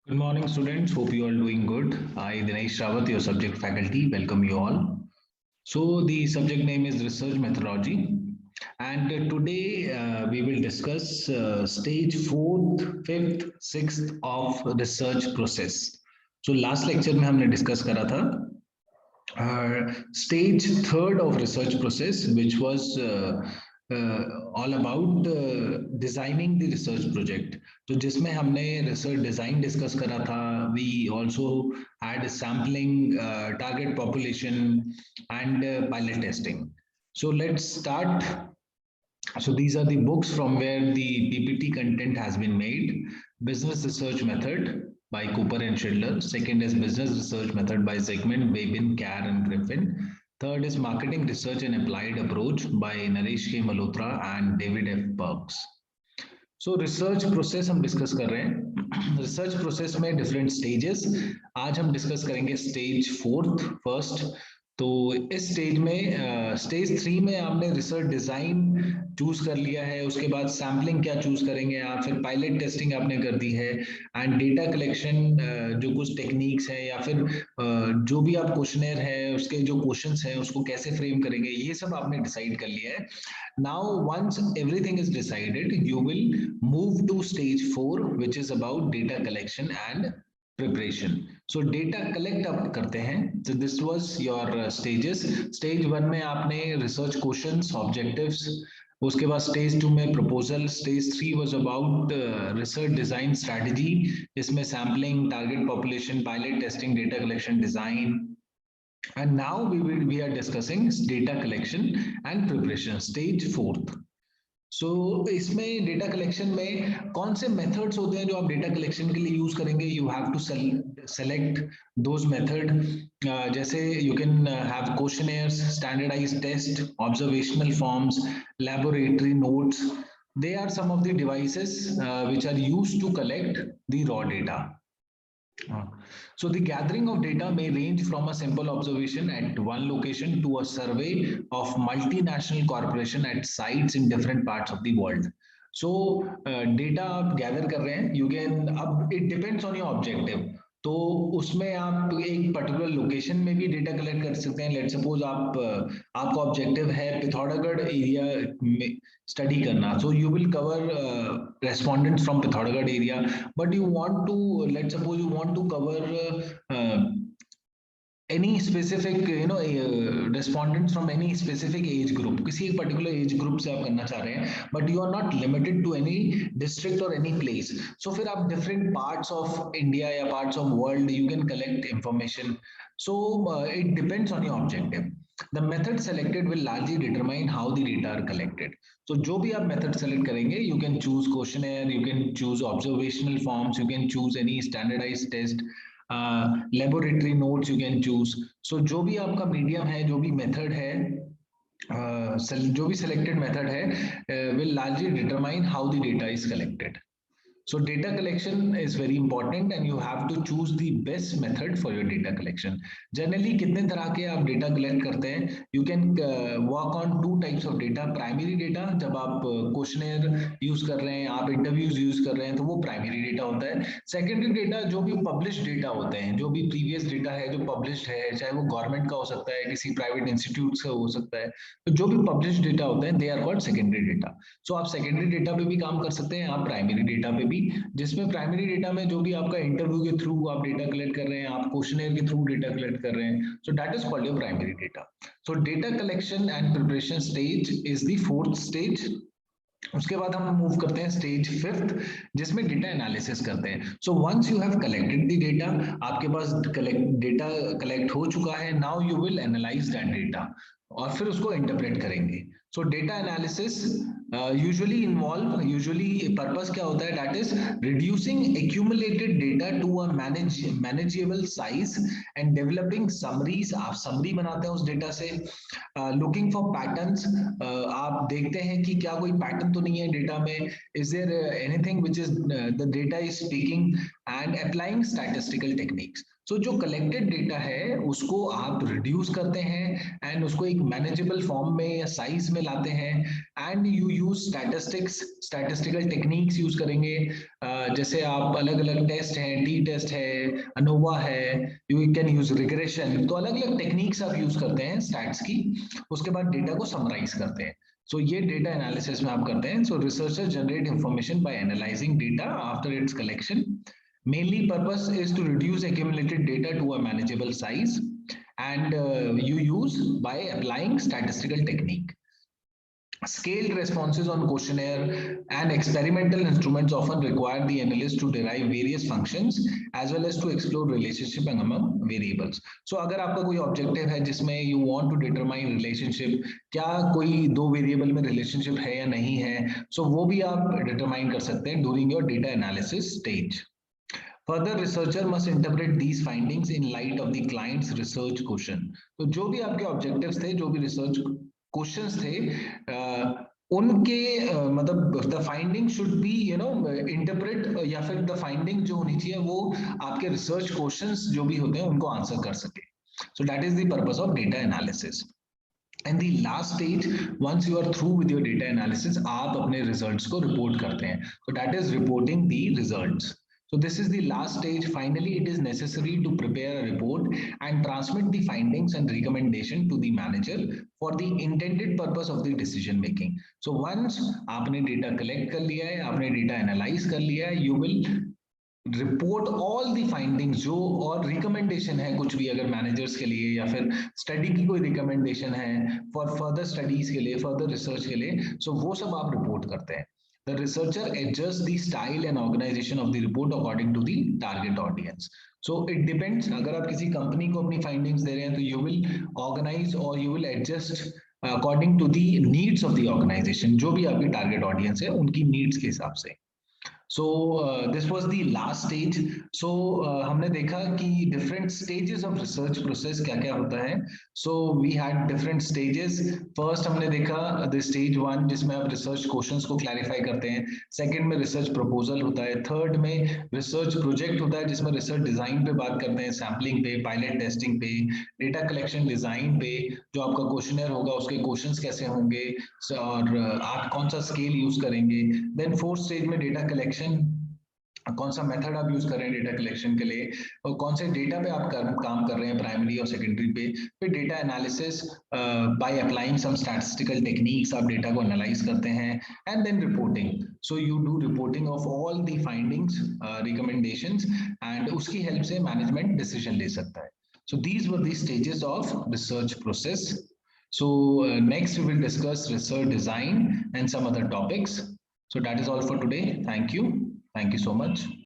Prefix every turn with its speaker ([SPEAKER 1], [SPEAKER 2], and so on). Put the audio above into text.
[SPEAKER 1] Good morning, students. Hope you all doing good. I, Dinesh Rawat, your subject faculty, welcome you all. So the subject name is research methodology, and today we will discuss stage fourth, fifth, sixth of research process. So last lecture में हमने discuss करा था stage third of research process, which was all about designing the research project. तो जिसमें हमने research design discuss करा था. We also had sampling, target population, and pilot testing. So let's start. So these are the books from where the PPT content has been made. Business Research Method by Cooper and Schindler. Second is Business Research Method by Segment, Babin, Kerr, and Griffin. Third is Marketing Research and Applied Approach by Naresh K. Malhotra and David F. Perks. So research process हम discuss कर रहे हैं. Research process में different stages. आज हम discuss करेंगे stage fourth first. तो इस स्टेज में स्टेज थ्री में आपने रिसर्च डिजाइन चूज कर लिया है, उसके बाद सैम्पलिंग क्या चूज करेंगे आप, फिर पायलट टेस्टिंग आपने कर दी है, एंड डेटा कलेक्शन जो कुछ टेक्निक्स है या फिर जो भी आप क्वेश्चनर है उसके जो क्वेश्चंस हैं उसको कैसे फ्रेम करेंगे, ये सब आपने डिसाइड कर लिया है. Now, once everything is decided, you will move to stage 4, which is about data collection and preparation. So data collect up करते हैं. So this was your stages. Stage 1 में आपने research questions, objectives. उसके बाद stage 2 में proposal. Stage 3 was about research design strategy. इसमें sampling, target population, pilot testing, data collection, design. And now we are discussing data collection and preparation, stage fourth. So इसमें data collection में कौन से methods होते हैं जो आप data collection के लिए use करेंगे? You have to select those method. जैसे you can have questionnaires, standardized test, observational forms, laboratory notes. They are some of the devices which are used to collect the raw data. So the gathering of data may range from a simple observation at one location to a survey of multinational corporation at sites in different parts of the world. So data आप gather कर रहे हैं, you can, अब it depends on your objective. तो उसमें आप एक particular location में भी डेटा कलेक्ट कर सकते हैं. लेट सपोज आपका ऑब्जेक्टिव है पिथौरागढ़ एरिया में स्टडी करना, so you will cover respondents from Pithoragarh area, but you want to, let suppose you want to cover any specific respondents from any specific age group, किसी एक particular age group से आप करना चाह रहे हैं, but you are not limited to any district or any place. So फिर आप different parts of India या parts of world you can collect information. So it depends on your objective. The method selected will largely determine how the data are collected. So जो भी आप method select करेंगे, you can choose questionnaire, you can choose observational forms, you can choose any standardized test, laboratory notes you can choose. So जो भी आपका medium है, जो भी मेथड है, जो भी सिलेक्टेड मेथड है, will largely determine how the data is collected. So data collection is very important and you have to choose the best method for your data collection. Generally कितने तरह के आप data collect करते हैं? You can work on two types of data. Primary data, जब आप questionnaire use कर रहे हैं, आप interviews use कर रहे हैं, तो वो primary data होता है. Secondary data जो भी published data होते हैं, जो भी previous data है, जो published है, चाहे वो government का हो सकता है, किसी private institutes का हो सकता है, तो जो भी published data होते हैं, they are called secondary data. So आप secondary data पे भी काम कर सकते हैं, आप primary data पे भी, जिसमें प्राइमरी डेटा में जो भी आपका इंटरव्यू के थ्रू आप डेटा कलेक्ट कर रहे हैं, आप क्वेश्चनर के थ्रू डेटा कलेक्ट कर रहे हैं, so that is called your primary data. So data collection and preparation stage is the fourth stage. उसके बाद हम मूव करते हैं स्टेज फिफ्थ, जिसमें डेटा एनालिसिस करते हैं. So once you have collected the data, आपके पास डेटा कलेक्ट हो चुका है, now you will analyse that data और फिर उसको इंटरप्रेट करेंगे. So data analysis usually purpose क्या होता है? That is reducing accumulated data to a manageable size and developing summaries. आप समरी बनाते हैं उस डेटा से. लुकिंग फॉर पैटर्न्स, आप देखते हैं कि क्या कोई पैटर्न तो नहीं है डेटा में. Is there anything which is the data is speaking, and applying statistical techniques. So जो कलेक्टेड डेटा है उसको आप रिड्यूस करते हैं एंड उसको एक मैनेजेबल फॉर्म में या साइज में लाते हैं and you use statistical techniques use करेंगे। जैसे आप अलग अलग टेस्ट हैं, टी टेस्ट है, अनोवा है, यू कैन यूज रिग्रेशन, तो अलग अलग टेक्निक्स आप यूज करते हैं स्टैट्स की। उसके बाद डेटा को समराइज करते हैं। सो ये डेटा एनालिसिस में आप करते हैं। So researcher generate information by analysing data after its collection. Mainly purpose is to reduce accumulated data to a manageable size, and you use by applying statistical technique. Scaled responses on questionnaire and experimental instruments often require the analyst to derive various functions as well as to explore relationship among variables. So अगर आपका कोई objective है जिसमें you want to determine relationship, क्या कोई दो variable में relationship है या नहीं है, so वो भी आप determine कर सकते हैं during your data analysis stage. Further, researcher must interpret these findings in light of the client's research question. तो जो भी आपके objectives थे, जो भी research questions थे, उनके मतलब the finding should be interpret या फिर the finding जो होनी चाहिए वो आपके research questions जो भी होते हैं उनको answer कर सके. So that is the purpose of data analysis. And the last stage, once you are through with your data analysis, आप अपने results को report करते हैं. So that is reporting the results. So this is the last stage. Finally, it is necessary to prepare a report and transmit the findings and recommendation to the manager for the intended purpose of the decision making. So once आपने data collect कर लिया है, आपने data analyze कर लिया है, you will report all the findings जो और रिकमेंडेशन है कुछ भी अगर मैनेजर्स के लिए या फिर स्टडी की कोई रिकमेंडेशन है फॉर फर्दर स्टडीज के लिए, फर्दर रिसर्च के लिए, सो वो सब आप रिपोर्ट करते हैं। The researcher adjusts the style and organization of the report according to the target audience. So it depends, अगर आप किसी कंपनी को अपनी फाइंडिंग्स दे रहे हैं तो you will organize or you will adjust according to the needs of the organization, जो भी आपकी टारगेट ऑडियंस है उनकी नीड्स के हिसाब से। So this was the last stage. So हमने देखा कि different stages of research process क्या क्या होता है. So we had different stages. First हमने देखा the stage 1 जिसमें आप research questions को clarify करते हैं. Second में research proposal होता है. Third में research project होता है जिसमें research design पे बात करते हैं, sampling पे, pilot testing पे, data collection design पे, जो आपका questionnaire होगा उसके questions कैसे होंगे और आप कौन सा scale use करेंगे. Then fourth stage में data collection, कौन सा मेथड आप यूज कर रहे हैं डेटा कलेक्शन के लिए और कौन से डेटा पे आप काम कर रहे हैं प्राइमरी और सेकेंडरी पे। फिर data analysis by applying some statistical techniques आप डेटा को एनालाइज करते हैं and then reporting. So you do reporting of all the findings, recommendations and उसकी हेल्प से मैनेजमेंट डिसीजन ले सकता है। So these were the stages of research process. So next we will discuss research design and some other topics. So that is all for today. Thank you so much.